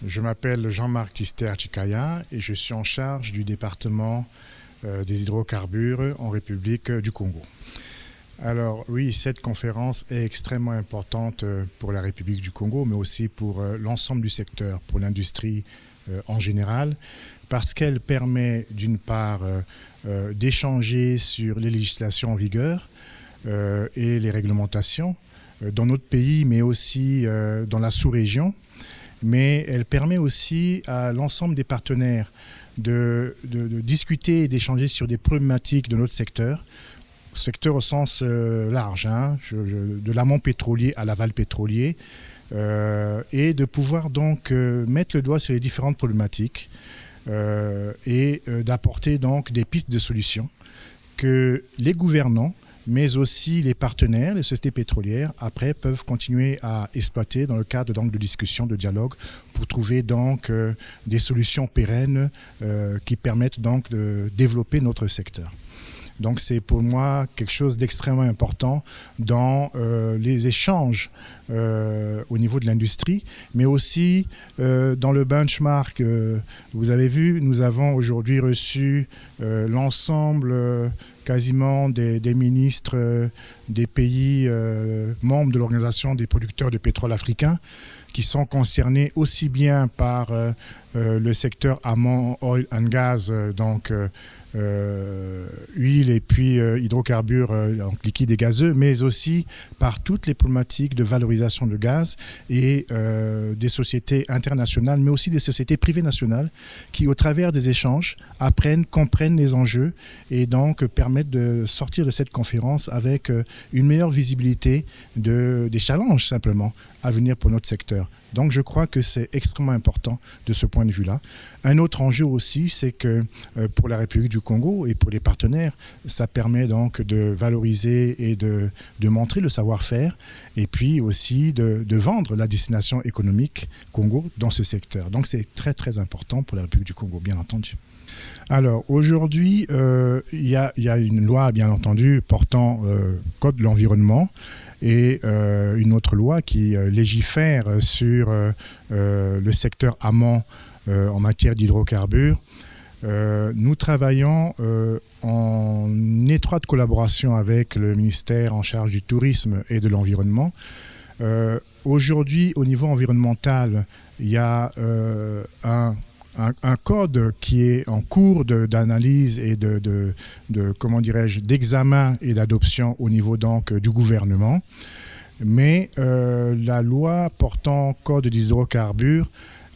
Je m'appelle Jean-Marc Tister Chikaya et je suis en charge du département des hydrocarbures en République du Congo. Alors oui, cette conférence est extrêmement importante pour la République du Congo, mais aussi pour l'ensemble du secteur, pour l'industrie en général, parce qu'elle permet d'une part d'échanger sur les législations en vigueur et les réglementations dans notre pays, mais aussi dans la sous-région. Mais elle permet aussi à l'ensemble des partenaires de discuter et d'échanger sur des problématiques de notre secteur au sens large, de l'amont pétrolier à l'aval pétrolier, et de pouvoir donc mettre le doigt sur les différentes problématiques et d'apporter donc des pistes de solutions que les gouvernants, mais aussi les partenaires, les sociétés pétrolières, après peuvent continuer à exploiter dans le cadre donc de discussions, de dialogue, pour trouver donc des solutions pérennes qui permettent donc de développer notre secteur. Donc c'est pour moi quelque chose d'extrêmement important dans les échanges au niveau de l'industrie, mais aussi dans le benchmark. Vous avez vu, nous avons aujourd'hui reçu l'ensemble quasiment des ministres des pays membres de l'Organisation des producteurs de pétrole africains, qui sont concernés aussi bien par le secteur amont oil and gas, donc huile et puis hydrocarbures donc liquides et gazeux, mais aussi par toutes les problématiques de valorisation de gaz et des sociétés internationales, mais aussi des sociétés privées nationales qui, au travers des échanges, apprennent, comprennent les enjeux et donc permettent de sortir de cette conférence avec une meilleure visibilité des challenges simplement à venir pour notre secteur. Donc je crois que c'est extrêmement important de ce point de vue-là. Un autre enjeu aussi, c'est que pour la République du Congo et pour les partenaires, ça permet donc de valoriser et de montrer le savoir-faire et puis aussi de vendre la destination économique Congo dans ce secteur. Donc c'est très très important pour la République du Congo, bien entendu. Alors aujourd'hui, il y a une loi, bien entendu, portant Code de l'environnement et une autre loi qui légifère sur le secteur amont en matière d'hydrocarbures. Nous travaillons en étroite collaboration avec le ministère en charge du tourisme et de l'environnement. Aujourd'hui, au niveau environnemental, il y a un code qui est en cours d'analyse et comment dirais-je, d'examen et d'adoption au niveau donc du gouvernement. Mais la loi portant code des hydrocarbures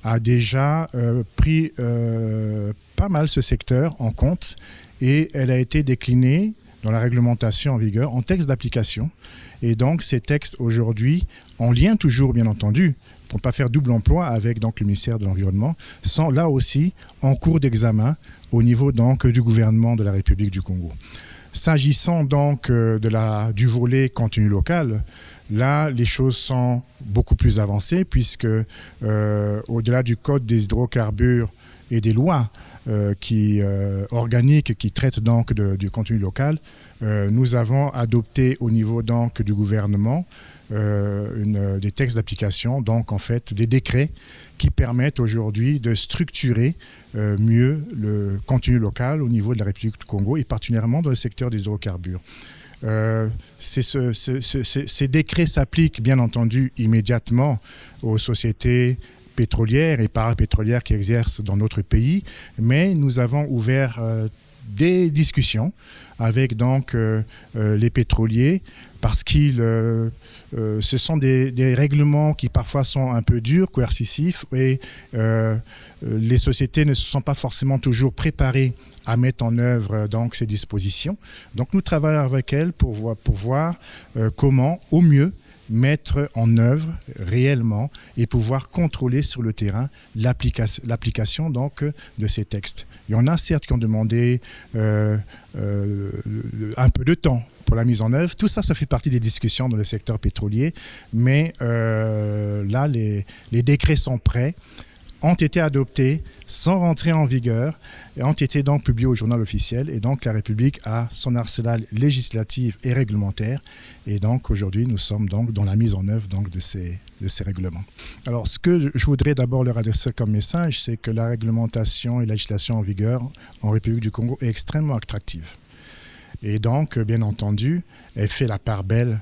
a déjà pris pas mal ce secteur en compte et elle a été déclinée dans la réglementation en vigueur en texte d'application. Et donc ces textes aujourd'hui, en lien toujours bien entendu, pour ne pas faire double emploi avec donc, le ministère de l'Environnement, sont là aussi en cours d'examen au niveau donc, du gouvernement de la République du Congo. S'agissant donc du volet contenu local, là les choses sont beaucoup plus avancées puisque au-delà du code des hydrocarbures et des lois organiques qui traitent donc du contenu local, nous avons adopté au niveau donc du gouvernement des textes d'application, donc en fait des décrets qui permettent aujourd'hui de structurer mieux le contenu local au niveau de la République du Congo et particulièrement dans le secteur des hydrocarbures. Ces décrets s'appliquent bien entendu immédiatement aux sociétés pétrolières et parapétrolières qui exercent dans notre pays, mais nous avons ouvert des discussions avec donc les pétroliers parce que ce sont des règlements qui parfois sont un peu durs, coercitifs et les sociétés ne se sont pas forcément toujours préparées à mettre en œuvre donc ces dispositions. Donc nous travaillons avec elles pour voir comment au mieux mettre en œuvre réellement et pouvoir contrôler sur le terrain l'application donc de ces textes. Il y en a certes qui ont demandé un peu de temps pour la mise en œuvre. Tout ça, ça fait partie des discussions dans le secteur pétrolier, mais là, les décrets sont prêts. ont été adoptés sans rentrer en vigueur et ont été donc publiés au journal officiel. Et donc la République a son arsenal législatif et réglementaire. Et donc aujourd'hui, nous sommes donc dans la mise en œuvre donc, de ces règlements. Alors ce que je voudrais d'abord leur adresser comme message, c'est que la réglementation et la législation en vigueur en République du Congo est extrêmement attractive. Et donc, bien entendu, elle fait la part belle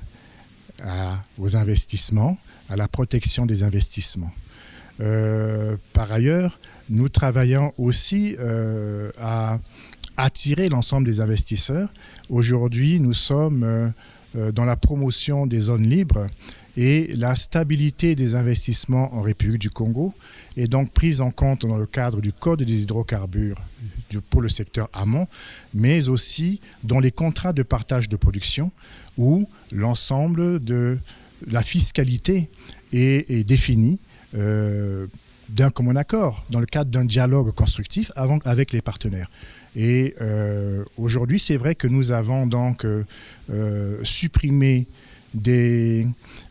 aux investissements, à la protection des investissements. Par ailleurs, nous travaillons aussi à attirer l'ensemble des investisseurs. Aujourd'hui, nous sommes dans la promotion des zones libres et la stabilité des investissements en République du Congo est donc prise en compte dans le cadre du Code des hydrocarbures pour le secteur amont, mais aussi dans les contrats de partage de production où l'ensemble de la fiscalité est définie d'un commun accord, dans le cadre d'un dialogue constructif avec les partenaires. Et aujourd'hui, c'est vrai que nous avons donc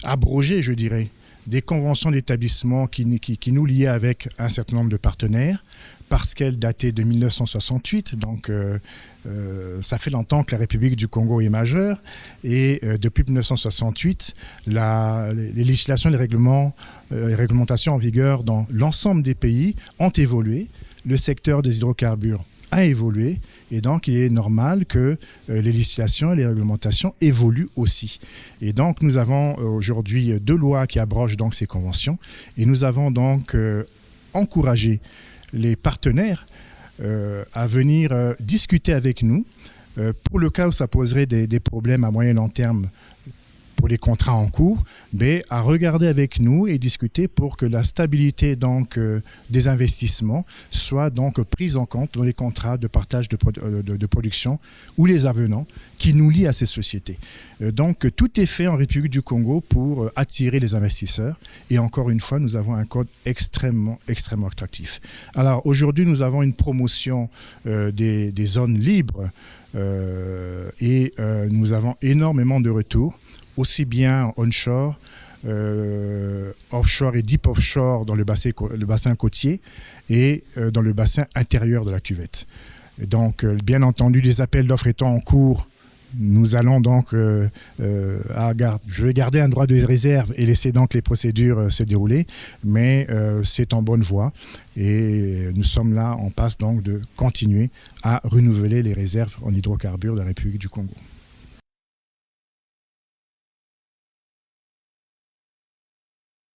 abrogé, je dirais, des conventions d'établissement qui nous liaient avec un certain nombre de partenaires, parce qu'elles dataient de 1968, donc ça fait longtemps que la République du Congo est majeure, et depuis 1968, les législations et les réglementations en vigueur dans l'ensemble des pays ont évolué. Le secteur des hydrocarbures a évolué, et donc il est normal que les législations et les réglementations évoluent aussi. Et donc nous avons aujourd'hui 2 lois qui abrogent donc ces conventions, et nous avons donc encouragé les partenaires à venir discuter avec nous pour le cas où ça poserait des problèmes à moyen et long terme pour les contrats en cours, mais à regarder avec nous et discuter pour que la stabilité donc, des investissements soit donc prise en compte dans les contrats de partage de production ou les avenants qui nous lient à ces sociétés. Donc tout est fait en République du Congo pour attirer les investisseurs, et encore une fois, nous avons un code extrêmement attractif. Alors aujourd'hui, nous avons une promotion des zones libres et nous avons énormément de retours, aussi bien onshore, offshore et deep offshore dans le bassin côtier et dans le bassin intérieur de la cuvette. Et donc, bien entendu, les appels d'offres étant en cours, nous allons donc, je vais garder un droit de réserve et laisser donc les procédures se dérouler, mais c'est en bonne voie et nous sommes là, on passe donc de continuer à renouveler les réserves en hydrocarbures de la République du Congo.